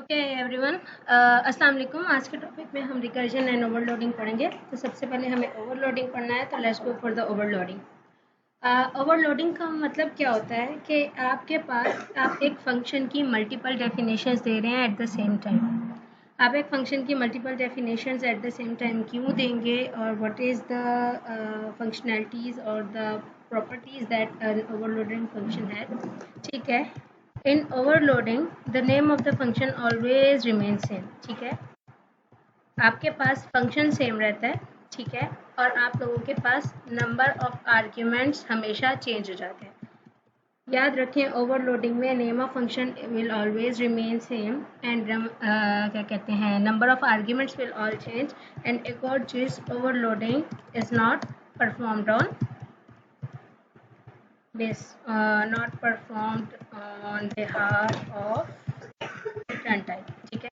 Okay everyone, अस्सलाम वालेकुम। आज के टॉपिक में हम रिकर्जन एंड ओवरलोडिंग पढ़ेंगे। तो सबसे पहले हमें ओवरलोडिंग पढ़ना है, तो let's go for the overloading. Overloading का मतलब क्या होता है कि आपके पास आप एक फंक्शन की मल्टीपल डेफिनेशंस दे रहे हैं एट द सेम टाइम। आप एक फंक्शन की multiple definitions at the same time क्यों देंगे, और व्हाट इज़ द फंक्शनैलिटीज़ और the properties that an overloading function है। ठीक है। In overloading the name of the function always remain same. ठीक है, आपके पास फंक्शन सेम रहता है। ठीक है, और आप लोगों के पास नंबर ऑफ आर्ग्यूमेंट्स हमेशा चेंज हो जाते हैं। याद रखें, ओवरलोडिंग में name of function will always remain same and क्या कहते हैं, number of arguments will all change and एक और चीज, overloading is not performed on this not performed on behalf of run type। ठीक है,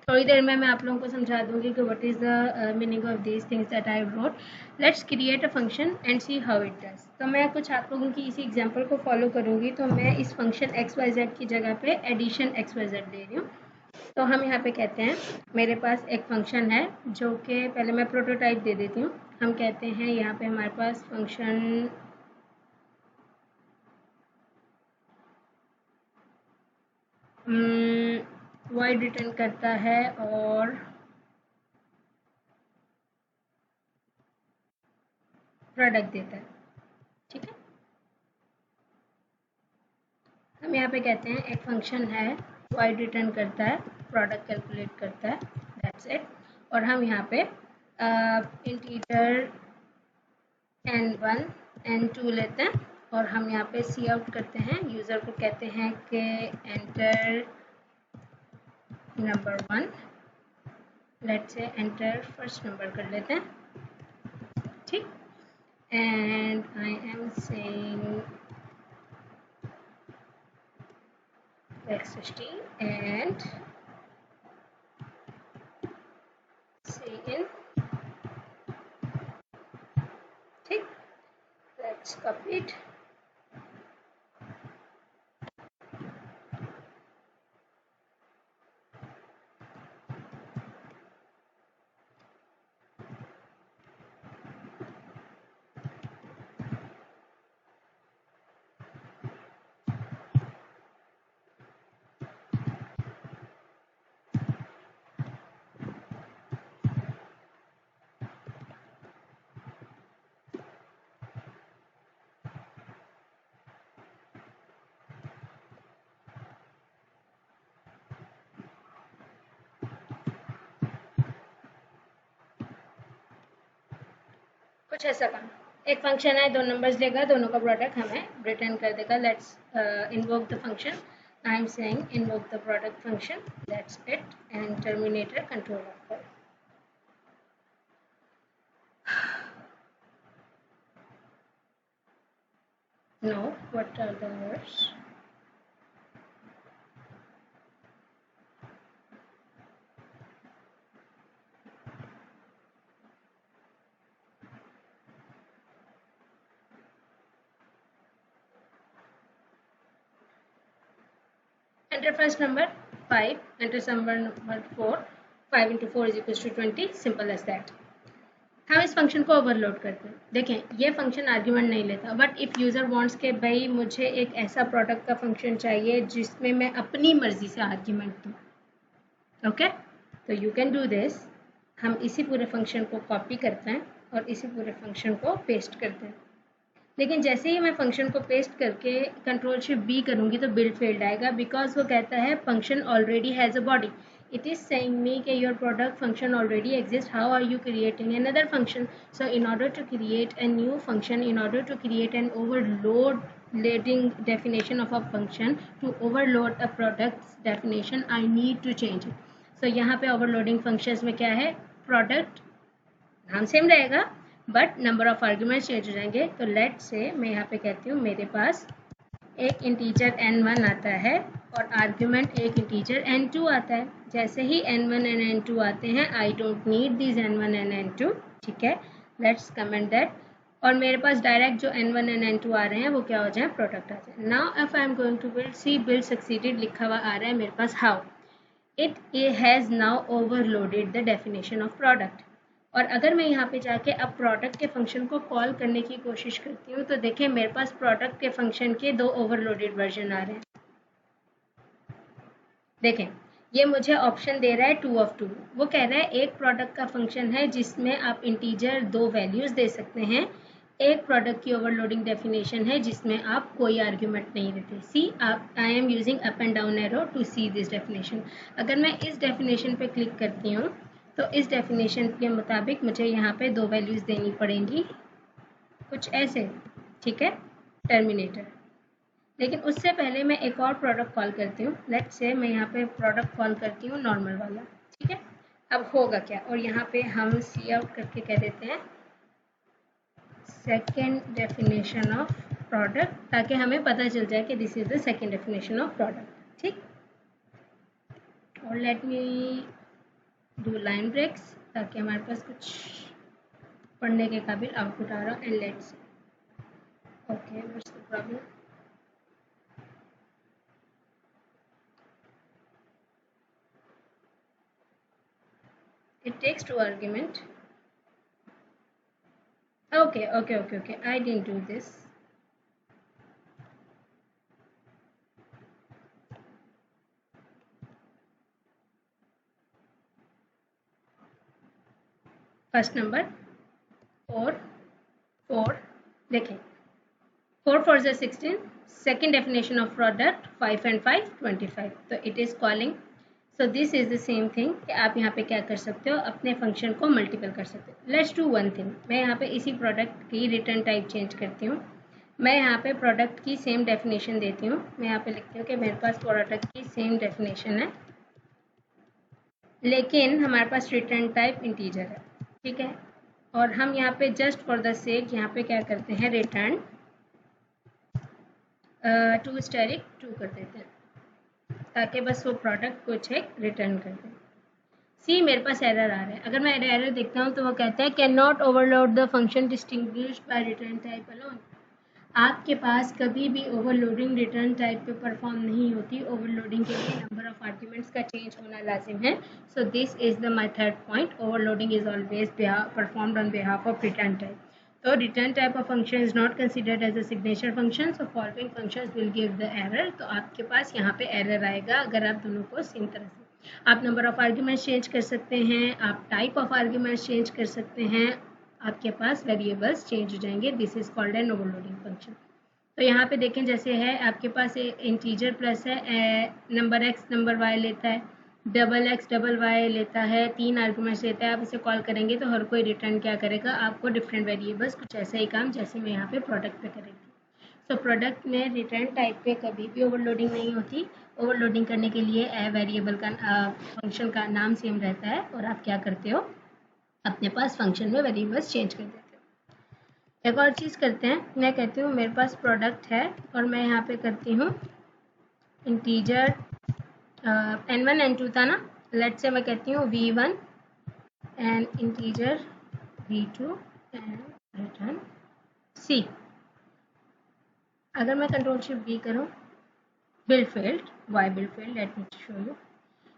थोड़ी देर में मैं आप लोगों को समझा दूंगी कि what is the meaning of these things that I wrote. Let's create a function and see how it does. तो मैं कुछ आप लोगों की इसी एग्जांपल को फॉलो करूंगी। तो मैं इस फंक्शन एक्स वाई जेड की जगह पे एडिशन एक्स वाई जेड दे रही हूँ। तो हम यहाँ पे कहते हैं मेरे पास एक फंक्शन है जो कि, पहले मैं प्रोटोटाइप दे देती हूँ। हम कहते हैं यहाँ पे हमारे पास फंक्शन वाइड रिटर्न करता है और प्रोडक्ट देता है। ठीक है, हम यहाँ पे कहते हैं एक फंक्शन है, वाइड रिटर्न करता है, प्रोडक्ट कैलकुलेट करता है, दैट्स इट। और हम यहाँ पे इंटीजर n1 n2 लेते हैं और हम यहाँ पे सी आउट करते हैं। यूज़र को कहते हैं कि enter number 1, let's say enter first number कर लेते हैं। ठीक, and I am saying x16 and say in। ठीक, let's copy it। कुछ ऐसा काम, एक फंक्शन है, दो नंबर्स लेगा, दोनों का प्रोडक्ट हमें रिटर्न कर देगा। Let's invoke the function. I am saying invoke the product function, that's it, and terminator control of. No, what are the words? Enter first number 5, enter number 4, 5 into 4 is equals to 20, simple as that। हम इस function को overload करते हैं। देखें, ये function argument नहीं लेता, but if user wants के भाई मुझे एक ऐसा प्रोडक्ट का फंक्शन चाहिए जिसमें मैं अपनी मर्जी से आर्ग्यूमेंट दूँ, ओके, तो यू कैन डू दिस। हम इसी पूरे फंक्शन को कॉपी करते हैं और इसी पूरे फंक्शन को पेस्ट करते हैं। लेकिन जैसे ही मैं फंक्शन को पेस्ट करके कंट्रोल शिफ्ट बी करूँगी तो बिल्ड फेल्ड आएगा, बिकॉज वो कहता है function already has a body. It is saying me that your product function already exists. How are you creating another function? So in order to create a new function, in order to create an overloading definition of a function, to overload a product's definition, I need to change it. So यहाँ पे overloading functions में क्या है, product नाम same रहेगा but number of arguments change हो जाएंगे। तो लेट से मैं यहाँ पे कहती हूँ मेरे पास एक इंटीजर n1 आता है और आर्ग्यूमेंट एक इंटीजर n2 आता है। जैसे ही n1 एंड n2 आते हैं, I don't need this n1 and n2। ठीक है, लेट्स कमेंट दैट। और मेरे पास डायरेक्ट जो n1 एंड n2 आ रहे हैं वो क्या हो जाए, प्रोडक्ट आ जाए। Now if I am going to build, see build succeeded लिखा हुआ आ रहा है मेरे पास how. It has now overloaded the definition of product. और अगर मैं यहाँ पे जाके अब प्रोडक्ट के फंक्शन को कॉल करने की कोशिश करती हूँ तो देखें मेरे पास प्रोडक्ट के फंक्शन के 2 ओवरलोडेड वर्जन आ रहे हैं। देखें ये मुझे ऑप्शन दे रहा है 2 ऑफ 2। वो कह रहा है एक प्रोडक्ट का फंक्शन है जिसमें आप इंटीजर 2 वैल्यूज दे सकते हैं, एक प्रोडक्ट की ओवरलोडिंग डेफिनेशन है जिसमें आप कोई आर्ग्यूमेंट नहीं देते। सी आप I am using up and down arrow to see this definition. अगर मैं इस डेफिनेशन पे क्लिक करती हूँ तो इस डेफिनेशन के मुताबिक मुझे यहाँ पे 2 वैल्यूज देनी पड़ेंगी, कुछ ऐसे, ठीक है, टर्मिनेटर। लेकिन उससे पहले मैं एक और प्रोडक्ट कॉल करती हूँ। लेट्स से मैं यहाँ पे प्रोडक्ट कॉल करती हूँ नॉर्मल वाला, ठीक है। अब होगा क्या, और यहाँ पे हम सी आउट करके कह देते हैं सेकेंड डेफिनेशन ऑफ प्रोडक्ट, ताकि हमें पता चल जाए कि this is the second definition of product, ठीक। और let me do line breaks ताकि हमारे पास कुछ पढ़ने के काबिल आउटपुट आ रहा। And let's okay what's the problem. It takes 2 argument. Okay, I didn't do this. First number 4 4, देखें 4 4 is 16, second definition of product 5 and 5 25, तो it is calling। so this is the same thing कि आप यहाँ पे क्या कर सकते हो, अपने फंक्शन को मल्टीपल कर सकते हो। लेट्स डू वन थिंग, मैं यहाँ पे इसी प्रोडक्ट की रिटर्न टाइप चेंज करती हूँ। मैं यहाँ पे प्रोडक्ट की सेम डेफिनेशन देती हूँ। मैं यहाँ पे लिखती हूँ कि मेरे पास प्रोडक्ट की सेम डेफिनेशन है लेकिन हमारे पास रिटर्न टाइप इंटीजर है, ठीक है। और हम यहाँ पे जस्ट फॉर द सेक यहाँ पे क्या करते हैं, रिटर्न टू स्टेरिक 2 कर देते हैं ताकि बस वो प्रोडक्ट कुछ एक रिटर्न कर दें। सी मेरे पास एरर आ रहा है। अगर मैं एरर देखता हूँ तो वो कहता है can not overload the function distinguished by return type alone. आपके पास कभी भी ओवरलोडिंग रिटर्न टाइप पे परफॉर्म नहीं होती। ओवरलोडिंग के लिए नंबर ऑफ आर्ग्यूमेंट्स का चेंज होना लाजिम है। So this is the my third point, overloading is always performed on behalf of return type. तो return type of function is not considered as a signature function, so following functions will give the error. तो आपके पास यहाँ पे error आएगा अगर आप दोनों को सेम तरह से। आप नंबर ऑफ आर्ग्यूमेंट्स चेंज कर सकते हैं, आप टाइप ऑफ आर्ग्यूमेंट्स चेंज कर सकते हैं, आपके पास वेरिएबल्स चेंज हो जाएंगे। This is called an overloading function. तो यहाँ पे देखें जैसे है आपके पास इंटीजर प्लस है, नंबर एक्स नंबर वाई लेता है, डबल एक्स डबल वाई लेता है, 3 आर्गूमेंट्स लेता है। आप इसे कॉल करेंगे तो हर कोई रिटर्न क्या करेगा, आपको डिफरेंट वेरिएबल्स, कुछ ऐसा ही काम जैसे मैं यहाँ पे प्रोडक्ट पे करेंगी। सो प्रोडक्ट में रिटर्न टाइप पे कभी भी ओवरलोडिंग नहीं होती। ओवरलोडिंग करने के लिए वेरिएबल का फंक्शन का नाम सेम रहता है और आप क्या करते हो, अपने पास फंक्शन में वेरिएबल्स चेंज कर देते हो। एक और चीज़ करते हैं, मैं कहती हूँ मेरे पास प्रोडक्ट है और मैं यहाँ पे करती हूँ इंटीजर n1 n2 था ना, लेट से मैं कहती हूँ v1 and integer v2 and return c। अगर मैं कंट्रोल शिफ्ट v करूँ, build failed, why build failed, let me show you.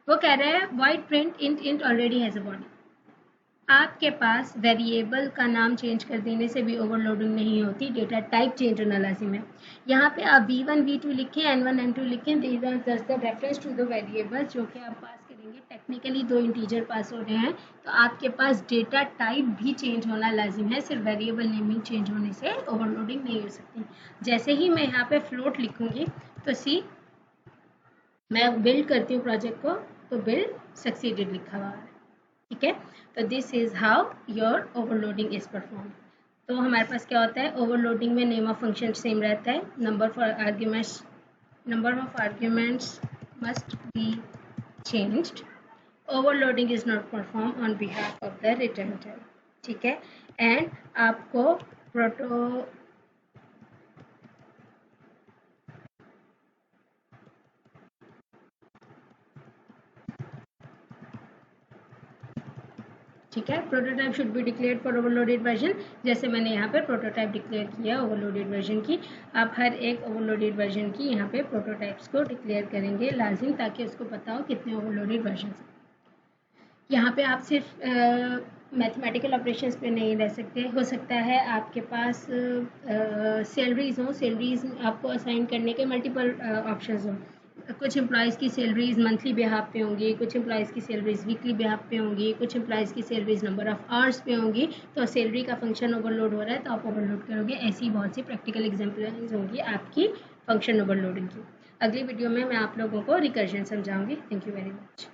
वो कह रहा है void print int int already has a body. आपके पास वेरिएबल का नाम चेंज कर देने से भी ओवरलोडिंग नहीं होती, डेटा टाइप चेंज होना लाजिम है। यहाँ पे आप v1 v2 लिखें, n1 n2 लिखें, these are just the reference to the variables जो कि आप पास करेंगे। टेक्निकली 2 इंटीजर पास हो रहे हैं तो आपके पास डेटा टाइप भी चेंज होना लाजिम है, सिर्फ वेरिएबल नेमिंग चेंज होने से ओवरलोडिंग नहीं हो सकती। जैसे ही मैं यहाँ पे फ्लोट लिखूँगी तो सी मैं बिल्ड करती हूँ प्रोजेक्ट को, तो बिल्ड सक्सीडेड लिखा हुआ है, ठीक है। तो this is how your overloading is perform. तो हमारे पास क्या होता है, ओवरलोडिंग में नेम ऑफ फंक्शन सेम रहता है, number of arguments must be changed, overloading is not perform on behalf of the return type, ठीक है। एंड आपको प्रोटो ठीक है। Prototype should be declared for overloaded version, जैसे मैंने यहाँ पे प्रोटोटाइप डिक्लेयर किया ओवरलोडेड वर्जन की, आप हर एक ओवरलोडेड वर्जन की यहाँ पे प्रोटोटाइप्स को डिक्लेयर करेंगे लाजिम, ताकि उसको पता हो कितने ओवरलोडेड वर्जन हैं। यहाँ पे आप सिर्फ मैथमेटिकल ऑपरेशंस पे नहीं रह सकते, हो सकता है आपके पास सैलरीज हों, सैलरीज आपको असाइन करने के मल्टीपल ऑप्शंस हों। कुछ एम्प्लॉयज़ की सैलरीज मंथली बिहाफ पे होंगी, कुछ एम्प्लॉयज़ की सैलरीज वीकली बिहाफ पे होंगी, कुछ एम्प्लॉयज़ की सैलरीज नंबर ऑफ आवर्स पे होंगी। तो सैलरी का फंक्शन ओवरलोड हो रहा है तो आप ओवरलोड करोगे। ऐसी बहुत सी प्रैक्टिकल एग्जाम्पल्स होंगी आपकी फंक्शन ओवरलोडिंग की। अगली वीडियो में मैं आप लोगों को रिकर्जन समझाऊंगी। Thank you very much.